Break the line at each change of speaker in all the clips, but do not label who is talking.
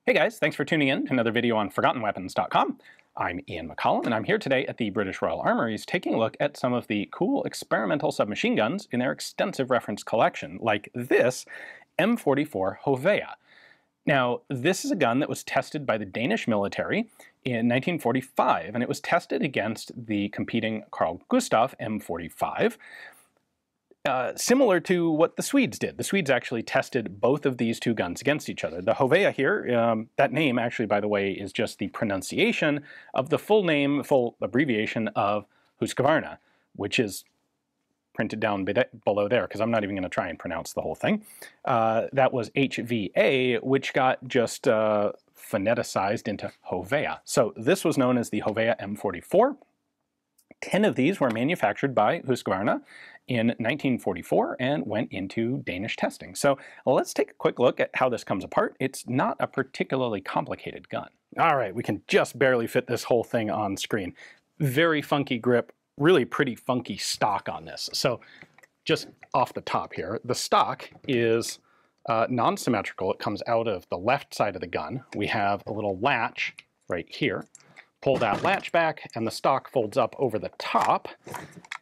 Hey guys, thanks for tuning in to another video on ForgottenWeapons.com. I'm Ian McCollum, and I'm here today at the British Royal Armouries taking a look at some of the cool experimental submachine guns in their extensive reference collection, like this M44 Hovea. Now, this is a gun that was tested by the Danish military in 1945, and it was tested against the competing Carl Gustaf M45. Similar to what the Swedes did. The Swedes actually tested both of these two guns against each other. The Hovea here, that name actually, by the way, is just the pronunciation of the full name, full abbreviation of Husqvarna, which is printed down below there, because I'm not even going to try and pronounce the whole thing. That was HVA, which got just phoneticized into Hovea. So this was known as the Hovea M44. 10 of these were manufactured by Husqvarna in 1944 and went into Danish testing. So let's take a quick look at how this comes apart. It's not a particularly complicated gun. All right, we can just barely fit this whole thing on screen. Very funky grip, really pretty funky stock on this. So just off the top here, the stock is non-symmetrical. It comes out of the left side of the gun. We have a little latch right here. Pull that latch back, and the stock folds up over the top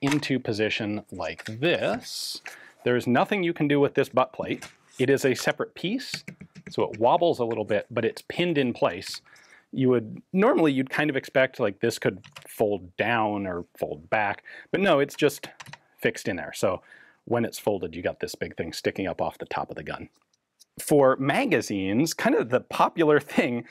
into position like this. There's nothing you can do with this butt plate. It is a separate piece, so it wobbles a little bit, but it's pinned in place. Normally you'd kind of expect like this could fold down or fold back, but no, it's just fixed in there. So when it's folded, you got this big thing sticking up off the top of the gun. For magazines, kind of the popular thing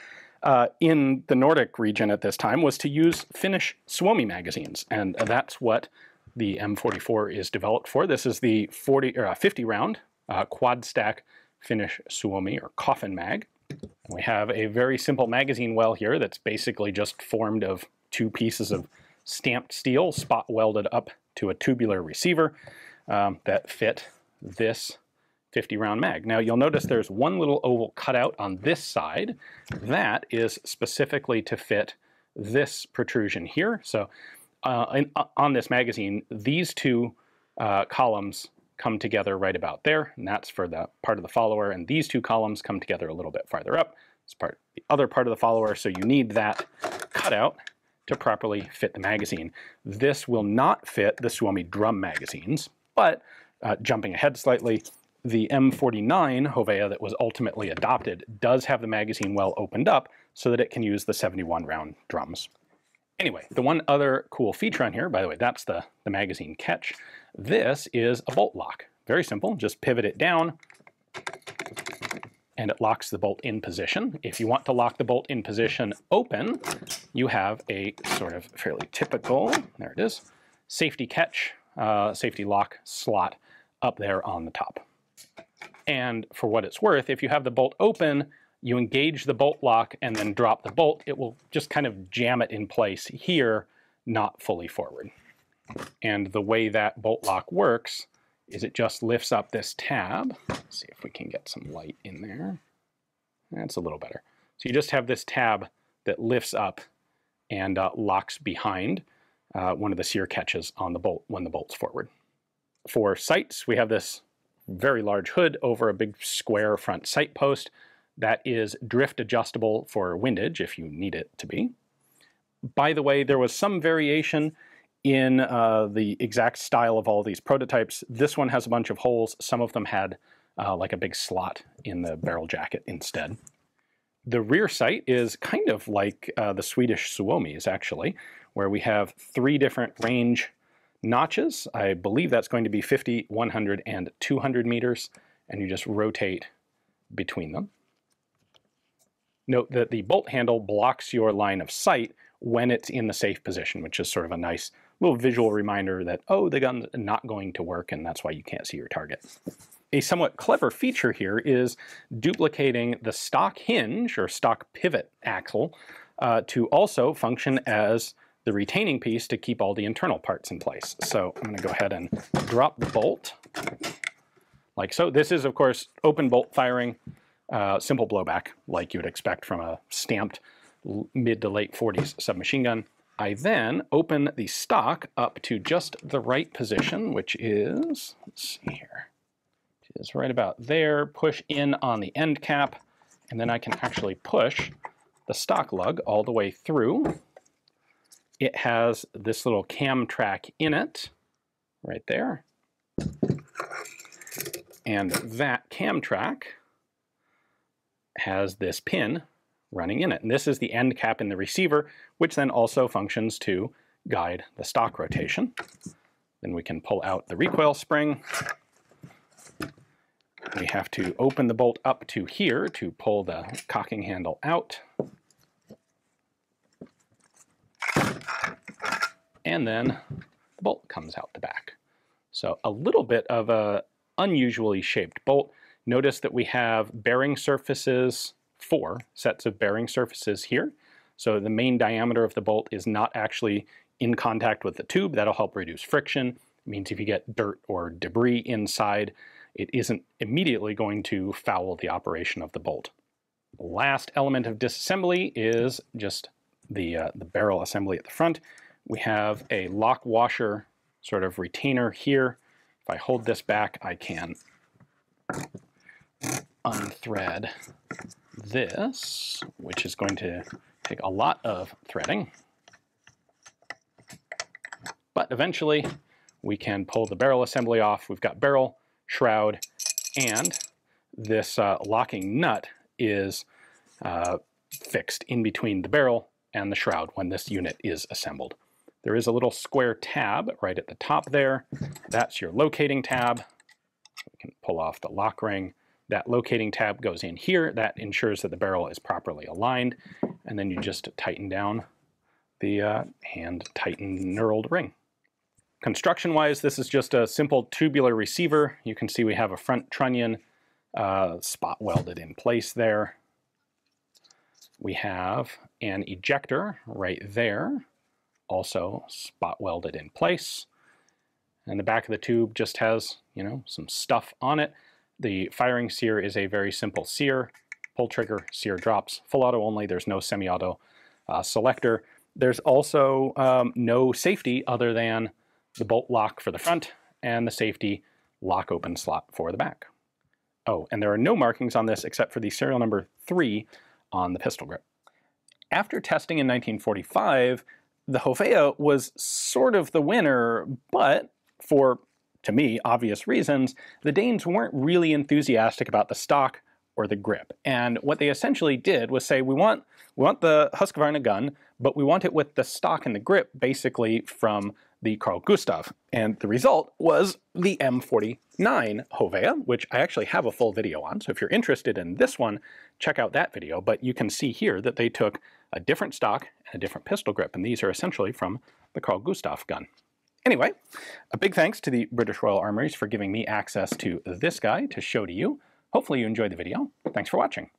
in the Nordic region at this time was to use Finnish Suomi magazines, and that's what the M44 is developed for. This is the 50 round quad stack Finnish Suomi, or coffin mag. And we have a very simple magazine well here that's basically just formed of two pieces of stamped steel spot welded up to a tubular receiver that fit this 50 round mag. Now you'll notice there's one little oval cutout on this side. That is specifically to fit this protrusion here. So on this magazine, these two columns come together right about there, and that's for the part of the follower, and these two columns come together a little bit farther up. It's the other part of the follower, so you need that cutout to properly fit the magazine. This will not fit the Suomi drum magazines, but jumping ahead slightly, the M49 Hovea that was ultimately adopted does have the magazine well opened up so that it can use the 71 round drums. Anyway, the one other cool feature on here, by the way, that's the magazine catch. This is a bolt lock. Very simple, just pivot it down and it locks the bolt in position. If you want to lock the bolt in position open, you have a sort of fairly typical, there it is, safety catch, safety lock slot up there on the top. And for what it's worth, if you have the bolt open, you engage the bolt lock and then drop the bolt, it will just kind of jam it in place here, not fully forward. And the way that bolt lock works is it just lifts up this tab. Let's see if we can get some light in there. That's a little better. So you just have this tab that lifts up and locks behind one of the sear catches on the bolt when the bolt's forward. For sights, we have this very large hood over a big square front sight post that is drift adjustable for windage if you need it to be. By the way, there was some variation in the exact style of all these prototypes. This one has a bunch of holes. Some of them had like a big slot in the barrel jacket instead. The rear sight is kind of like the Swedish Suomis actually, where we have 3 different range notches. I believe that's going to be 50, 100, and 200 meters, and you just rotate between them. Note that the bolt handle blocks your line of sight when it's in the safe position, which is sort of a nice little visual reminder that, oh, the gun's not going to work, and that's why you can't see your target. A somewhat clever feature here is duplicating the stock hinge, or stock pivot axle, to also function as the retaining piece to keep all the internal parts in place. So I'm going to go ahead and drop the bolt like so. This is, of course, open bolt firing, simple blowback like you would expect from a stamped mid to late 40s submachine gun. I then open the stock up to just the right position, which is, let's see here, is right about there. Push in on the end cap And then I can actually push the stock lug all the way through. It has this little cam track in it, right there. And that cam track has this pin running in it. And this is the end cap in the receiver, which then also functions to guide the stock rotation. Then we can pull out the recoil spring. We have to open the bolt up to here to pull the cocking handle out. And then the bolt comes out the back. So a little bit of a unusually shaped bolt. Notice that we have bearing surfaces, 4 sets of bearing surfaces here. So the main diameter of the bolt is not actually in contact with the tube. That'll help reduce friction. It means if you get dirt or debris inside, it isn't immediately going to foul the operation of the bolt. The last element of disassembly is just the barrel assembly at the front. We have a lock washer sort of retainer here. If I hold this back, I can unthread this, which is going to take a lot of threading. But eventually we can pull the barrel assembly off. We've got barrel, shroud, and this locking nut is fixed in between the barrel and the shroud when this unit is assembled. There is a little square tab right at the top there. That's your locating tab. We can pull off the lock ring. That locating tab goes in here. That ensures that the barrel is properly aligned. And then you just tighten down the hand-tightened knurled ring. Construction-wise, this is just a simple tubular receiver. You can see we have a front trunnion spot welded in place there. We have an ejector right there, also spot welded in place. And the back of the tube just has, you know, some stuff on it. The firing sear is a very simple sear. Pull trigger, sear drops. Full auto only, there's no semi-auto selector. There's also no safety other than the bolt lock for the front and the safety lock open slot for the back. Oh, and there are no markings on this except for the serial number 3 on the pistol grip. After testing in 1945, the Hovea was sort of the winner, but for, to me, obvious reasons, the Danes weren't really enthusiastic about the stock or the grip. And what they essentially did was say, we want the Husqvarna gun, but we want it with the stock and the grip basically from the Carl Gustaf. And the result was the M49 Hovea, which I actually have a full video on. So if you're interested in this one, check out that video. But you can see here that they took a different stock and a different pistol grip, and these are essentially from the Carl Gustaf gun. Anyway, a big thanks to the British Royal Armouries for giving me access to this guy to show to you. Hopefully you enjoyed the video. Thanks for watching.